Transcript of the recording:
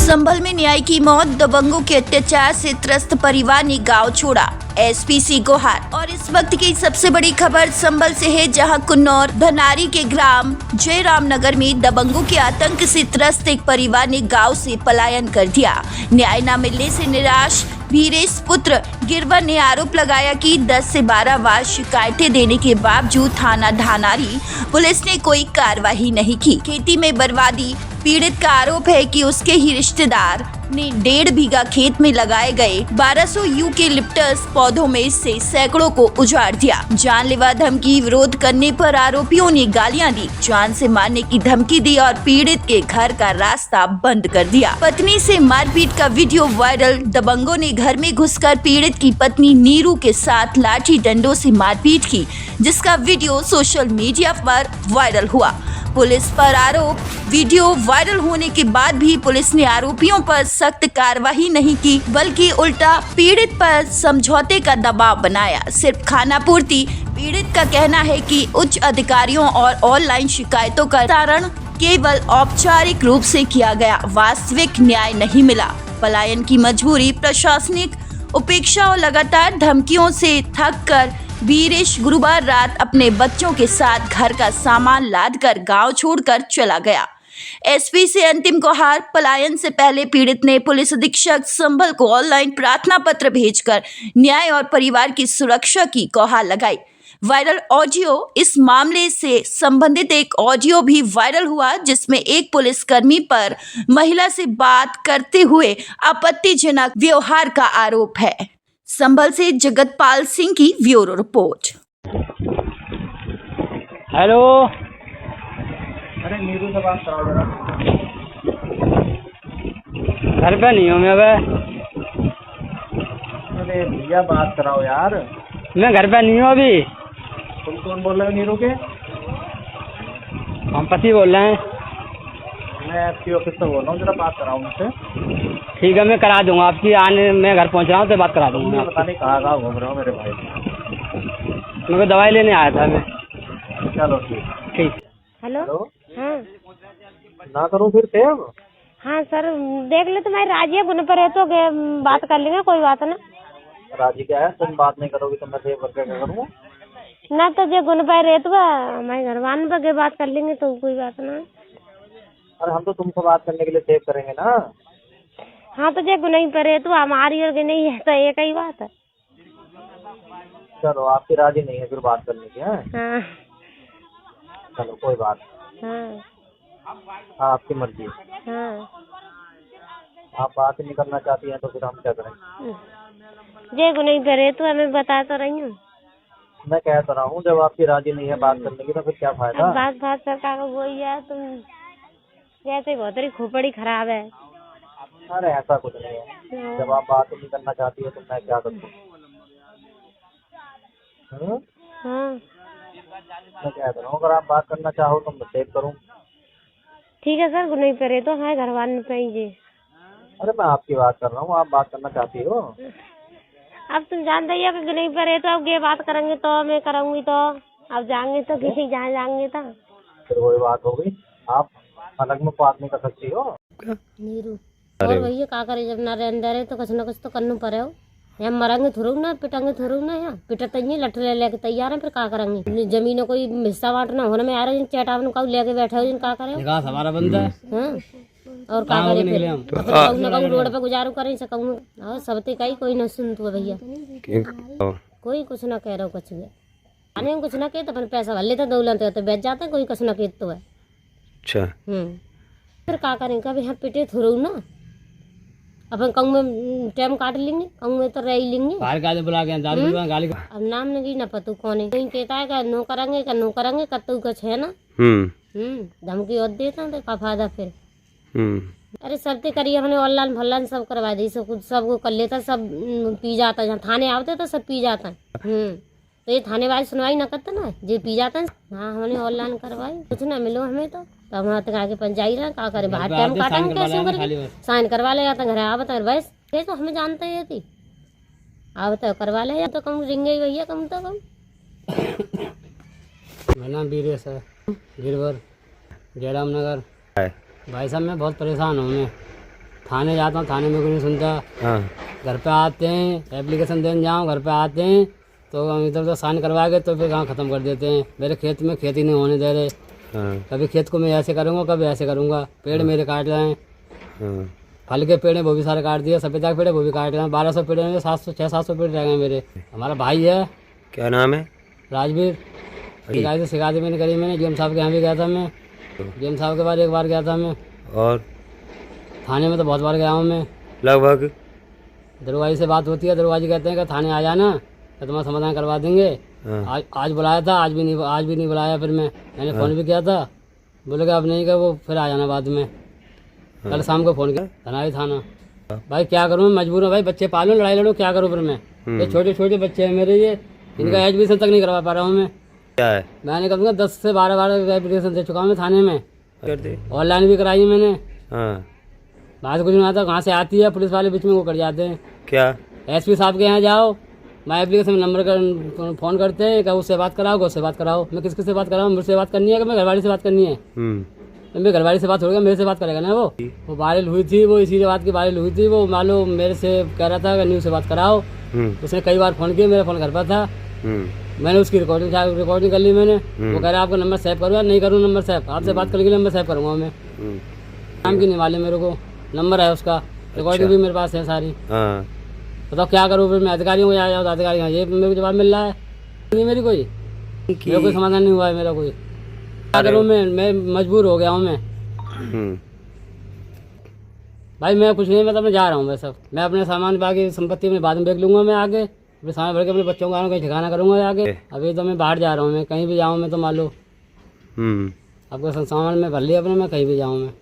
संभल में न्याय की मौत, दबंगों के अत्याचार से त्रस्त परिवार ने गांव छोड़ा, एसपी से गुहार। और इस वक्त की सबसे बड़ी खबर संभल से है, जहां कुन्नौर धनारी के ग्राम जयराम नगर में दबंगों के आतंक से त्रस्त एक परिवार ने गांव से पलायन कर दिया। न्याय न मिलने से निराश वीरेश पुत्र गिरवर ने आरोप लगाया कि 10 से 12 बार शिकायतें देने के बावजूद थाना धनारी पुलिस ने कोई कार्रवाई नहीं की। खेती में बर्बादी, पीड़ित का आरोप है कि उसके ही रिश्तेदार ने 1.5 बीघा खेत में लगाए गए 1200 यूकेलिप्टस पौधों में से सैकड़ों को उजाड़ दिया। जानलेवा धमकी, विरोध करने पर आरोपियों ने गालियां दी, जान से मारने की धमकी दी और पीड़ित के घर का रास्ता बंद कर दिया। पत्नी से मारपीट का वीडियो वायरल, दबंगों ने घर में घुसकर पीड़ित की पत्नी नीरू के साथ लाठी डंडों से मारपीट की, जिसका वीडियो सोशल मीडिया पर वायरल हुआ। पुलिस पर आरोप, वीडियो वायरल होने के बाद भी पुलिस ने आरोपियों पर सख्त कार्रवाई नहीं की, बल्कि उल्टा पीड़ित पर समझौते का दबाव बनाया। सिर्फ खानापूर्ति। पीड़ित का कहना है कि उच्च अधिकारियों और ऑनलाइन शिकायतों का निस्तारण केवल औपचारिक रूप से किया गया, वास्तविक न्याय नहीं मिला। पलायन की मजबूरी, प्रशासनिक उपेक्षा और लगातार धमकियों से थक कर वीरेश गुरुवार रात अपने बच्चों के साथ घर का सामान लादकर गांव छोड़कर चला गया। एसपी से अंतिम गुहार। पलायन से पहले पीड़ित ने पुलिस अधीक्षक संभल को ऑनलाइन प्रार्थना पत्र भेजकर न्याय और परिवार की सुरक्षा की गुहार लगाई। Viral audio. इस मामले से संबंधित एक ऑडियो भी वायरल हुआ, जिसमें एक पुलिसकर्मी पर महिला से बात करते हुए आपत्तिजनक व्यवहार का आरोप है। संभल से जगतपाल सिंह की ब्यूरो रिपोर्ट। हेलो, अरे नीरू से बात कराओ जरा। घर पे नहीं हूँ मैं अबे। अरे भैया बात कराओ यार। मैं घर पे नहीं हूँ अभी। तुम कौन बोल रहे हो नीरू के? हम पति बोल रहे हैं। मैं आपकी ऑफिस से बोल रहा हूँ, जरा बात कराओ मुझसे। ठीक है, मैं करा दूंगा आपकी। आने मैं घर पहुँच रहा हूँ तो बात करा दूंगा। तुम पता नहीं कहाँ घूम रहे हो मेरे भाई। मेरे को दवाई लेने आया था मैं। चलो ठीक। ठीक। हेलो। हाँ ना करूँ फिर से अब? हाँ सर, देख ले तुम्हारी राजी गुन पर है तो बात कर लेंगे, कोई बात ना। राजी क्या है? तुम बात नहीं करोगी तो मैं सेव करके क्या करूँगा? ना तो जे गुन पर है तो हमारे घर वाले पर बात कर लेंगे, तो कोई बात ना। अरे हम तो तुमसे बात करने के लिए सेव करेंगे ना। हाँ तो जे गुनाही पर है तो हमारी और नहीं है तो एक ही बात है। चलो आपकी राजी नहीं है फिर बात करने की है? हाँ चलो कोई बात नहीं। हाँ आपकी मर्जी है। हाँ। आप बात ही नहीं करना चाहती हैं तो फिर हम क्या करें? जे गुनाही पर है तो हमें बता तो रही हूँ। मैं कह तो रहा हूँ, जब आपकी राजी नहीं है बात करने की तो फिर क्या फायदा? बात सरकार को वही है, तुम जैसे बहुत ही खोपड़ी खराब है। अरे ऐसा कुछ नहीं है, जब आप बात नहीं करना चाहती है तो मैं क्या करूँ? हाँ मैं कह रहा हूँ, अगर आप बात करना चाहो तो मैं सेव करूँ। ठीक है सर, गुनाही पर है तो हमारे घर वाले चाहिए। अरे मैं आपकी बात कर रहा हूँ, आप बात करना चाहती हो? अब तुम जानते ही हो कि गुनाही पर है तो अब ये बात करेंगे तो मैं करूँगी तो अब जाएंगे तो किसी जहाँ जाएंगे तो फिर वही बात हो गई। आप अलग में बात नहीं कर सकती हो। नीरू और भैया का करे, जब ना अंदर है तो कुछ ना कुछ तो करना पड़े हो। हम मरेंगे थोड़ू ना, पिटेंगे थोड़ू ना, यहाँ पिटते ही लठ लेके तैयार है, फिर क्या करेंगे? जमीनों कोई हिस्सा बांटना होने में आ रहे चटावन का लेके बैठे हो, जिन का करे हमारा बंदा है। हाँ और का करे फिर कहूँ ना कहूँ रोड पे गुजारू करें सकूँ और सबते का ही कोई न सुन तो भैया, कोई कुछ ना कह रहा हो कुछ भी आने में कुछ ना कहे तो अपन पैसा भर लेते दौलत तो बेच जाते हैं, कोई कुछ ना कहते तो है। अच्छा फिर क्या करें? कभी हम पिटे थोड़ू ना, अपन कहूँ में टाइम काट लेंगे, कहूँ में तो रह ही लेंगे। बाहर गाली बुला के गाली अब नाम नहीं ना पता कौन है, कोई कहता है का नो करेंगे कतू कुछ है ना। धमकी और देता है तो का फायदा फिर। अरे सब ते करिए, हमने ऑनलाइन भलाइन सब करवा दी, सब कर लेता, सब पी जाता है। थाने आते तो सब पी जाता है। तो ये थाने वाले सुनवाई ना करते ना, जे पी जाता है। हाँ हमने ऑनलाइन करवाई, कुछ ना मिलो हमें तो हम तक आगे पंचाई रहा क्या करे, बाहर टाइम काटेंगे कैसे करके साइन करवा ले जाता घर आ बता बस। ये तो हमें जानते ही थी, आ बता करवा ले तो कम रिंगे भैया, कम तो कम। मेरा नाम वीरेश है, गिरवर जयराम नगर। भाई साहब मैं बहुत परेशान हूँ। मैं थाने जाता हूँ, थाने में कोई नहीं सुनता। हाँ घर पे आते हैं, एप्लीकेशन देने जाऊँ, घर पे आते हैं तो हम इधर उधर साइन करवा के तो फिर काम ख़त्म कर देते हैं। मेरे खेत में खेती नहीं होने दे रहे। हाँ कभी खेत को मैं ऐसे करूँगा, कभी ऐसे करूँगा। पेड़ मेरे काट रहे हैं, हाँ फल के पेड़ हैं वो भी सारे काट दिए, सफेदा के पेड़ है वो भी काट रहे हैं। 1200 पेड़ हैं, 600-700 पेड़ रह गए मेरे। हमारा भाई है क्या नाम है? राजवीर, शिकायत शिकायत मैंने करी। मैंने डीएम साहब के यहाँ भी गया था, मैं डीएम साहब के बाद एक बार गया था मैं। और थाने में तो बहुत बार गया हूँ मैं। लगभग दरवाजे से बात होती है, दरवाजे कहते हैं कि थाने आ जाना तो तुम्हारा समाधान करवा देंगे। हाँ। आज बुलाया था, आज भी नहीं बुलाया। फिर मैंने फ़ोन भी किया था, बोले कि अब नहीं कि वो फिर आ जाना बाद में। कल शाम को फ़ोन किया धनारी थाना। भाई क्या करूँ, मैं मजबूर हूँ भाई, बच्चे पालूँ, लड़ाई लड़ूँ, क्या करूँ फिर मैं। ये छोटे छोटे बच्चे हैं मेरे, ये इनका एजुकेशन तक नहीं करवा पा रहा हूँ मैं। क्या है? मैंने कम से कम 10 से 12 बार एप्लीकेशन दे चुका हूँ मैं थाने में। करते ऑनलाइन भी कराई मैंने। हाँ बात कुछ नहीं आता, कहाँ से आती है, पुलिस वाले बीच में वो कर जाते हैं। क्या? एसपी साहब के यहाँ जाओ, मैं एप्लीकेशन में नंबर कर फ़ोन करते हैं कि उससे बात कराओ, उससे बात कराओ। मैं किससे बात कराऊँ? मुझसे बात करनी है कि मैं घरवाली से बात करनी है? मेरे घरवाली से बात हो गया, मेरे से बात करेगा ना वो वायरल हुई थी, वो इसी बात की वायरल हुई थी। वो मालूम मेरे से कह रहा था कि न्यूज़ से बात कराओ। उसने कई बार फ़ोन किया, मेरा फ़ोन घर पर था। मैंने उसकी रिकॉर्डिंग कर ली मैंने। वो कह रहा है आपका नंबर सेव करूँगा, नहीं करूँ नंबर सेव, आपसे बात करके नंबर सेव करूँगा मैं। नाम की नहीं मालूम मेरे को, नंबर है उसका, रिकॉर्डिंग भी मेरे पास है सारी। हाँ बताओ क्या करूँ फिर मैं? अधिकारियों को जा जाओ तो अधिकारी ये मेरे को जवाब मिल रहा है नहीं, मेरी कोई मेरा कोई समाधान नहीं हुआ है मेरा कोई। क्या करूँ मैं मजबूर हो गया हूँ मैं। भाई मैं कुछ नहीं, मैं जा रहा हूँ। मैं सब मैं अपने सामान बाकी संपत्ति में बाद में देख लूँगा। मैं आगे अपने सामान भर के अपने बच्चों को आना कहीं ठिकाना करूँगा आगे। अभी तो मैं बाहर जा रहा हूँ, मैं कहीं भी जाऊँ मैं तो मान लो आपका सामान में भर लिया अपने, मैं कहीं भी जाऊँ मैं।